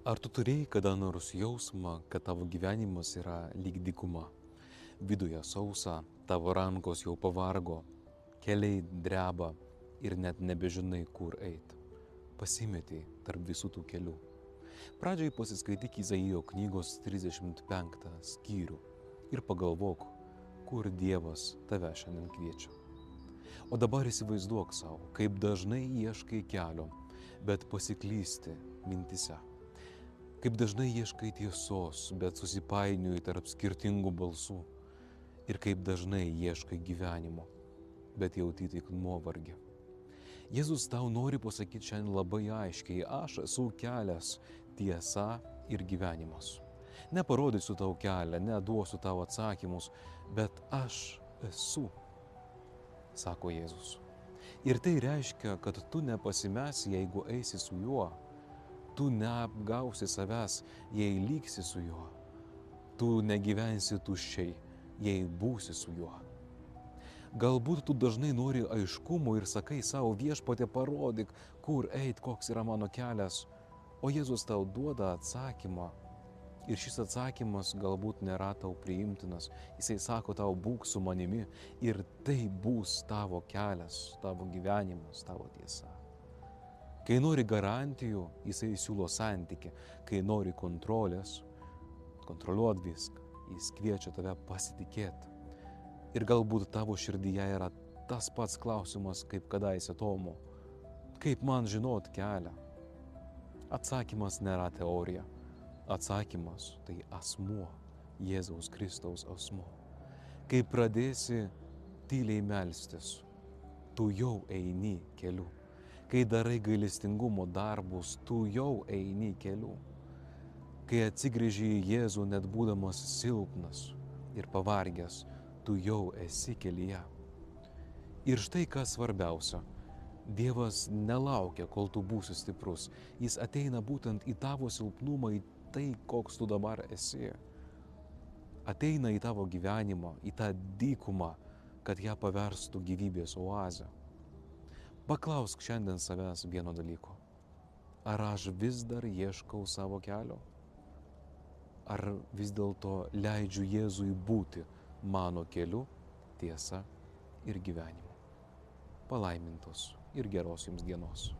Ar tu turėjai kada nors jausmą, kad tavo gyvenimas yra lyg dykuma? Viduje sausa, tavo rankos jau pavargo, keliai dreba ir net nebežinai, kur eit. Pasimeti tarp visų tų kelių. Pradžiai pasiskaityk Izaijo knygos 35 skyrių ir pagalvok, kur Dievas tave šiandien kviečia. O dabar įsivaizduok savo, kaip dažnai ieškai kelio, bet pasiklysti mintise. Kaip dažnai ieškai tiesos, bet susipainioji tarp skirtingų balsų. Ir kaip dažnai ieškai gyvenimo, bet jauti tik nuovargį. Jėzus tau nori pasakyti šiandien labai aiškiai, aš esu kelias, tiesa ir gyvenimas. Neparodysiu tau kelią, neduosiu tau atsakymus, bet aš esu, sako Jėzus. Ir tai reiškia, kad tu nepasimesi, jeigu eisi su juo. Tu neapgausi savęs, jei liksi su juo. Tu negyvensi tuščiai, jei būsi su juo. Galbūt tu dažnai nori aiškumo ir sakai savo Viešpatie parodyk, kur eit, koks yra mano kelias, o Jėzus tau duoda atsakymą. Ir šis atsakymas galbūt nėra tau priimtinas. Jisai sako tau, būk su manimi ir tai bus tavo kelias, tavo gyvenimas, tavo tiesa. Kai nori garantijų, jisai siūlo santykį. Kai nori kontrolės, kontroliuot viską, jis kviečia tave pasitikėti. Ir galbūt tavo širdyje yra tas pats klausimas, kaip kadaise Tomo. Kaip man žinot kelią? Atsakymas nėra teorija. Atsakymas tai asmuo, Jėzaus Kristaus asmuo. Kai pradėsi tyliai melstis, tu jau eini keliu. Kai darai gailestingumo darbus, tu jau eini keliu. Kai atsigręži į Jėzų net būdamas silpnas ir pavargęs, tu jau esi kelyje. Ir štai kas svarbiausia. Dievas nelaukia, kol tu būsi stiprus. Jis ateina būtent į tavo silpnumą, į tai, koks tu dabar esi. Ateina į tavo gyvenimą, į tą dykumą, kad ją paverstų gyvybės oazę. Paklausk šiandien savęs vieno dalyko. Ar aš vis dar ieškau savo kelio? Ar vis dėlto leidžiu Jėzui būti mano keliu, tiesa ir gyvenimu? Palaimintos ir geros jums dienos.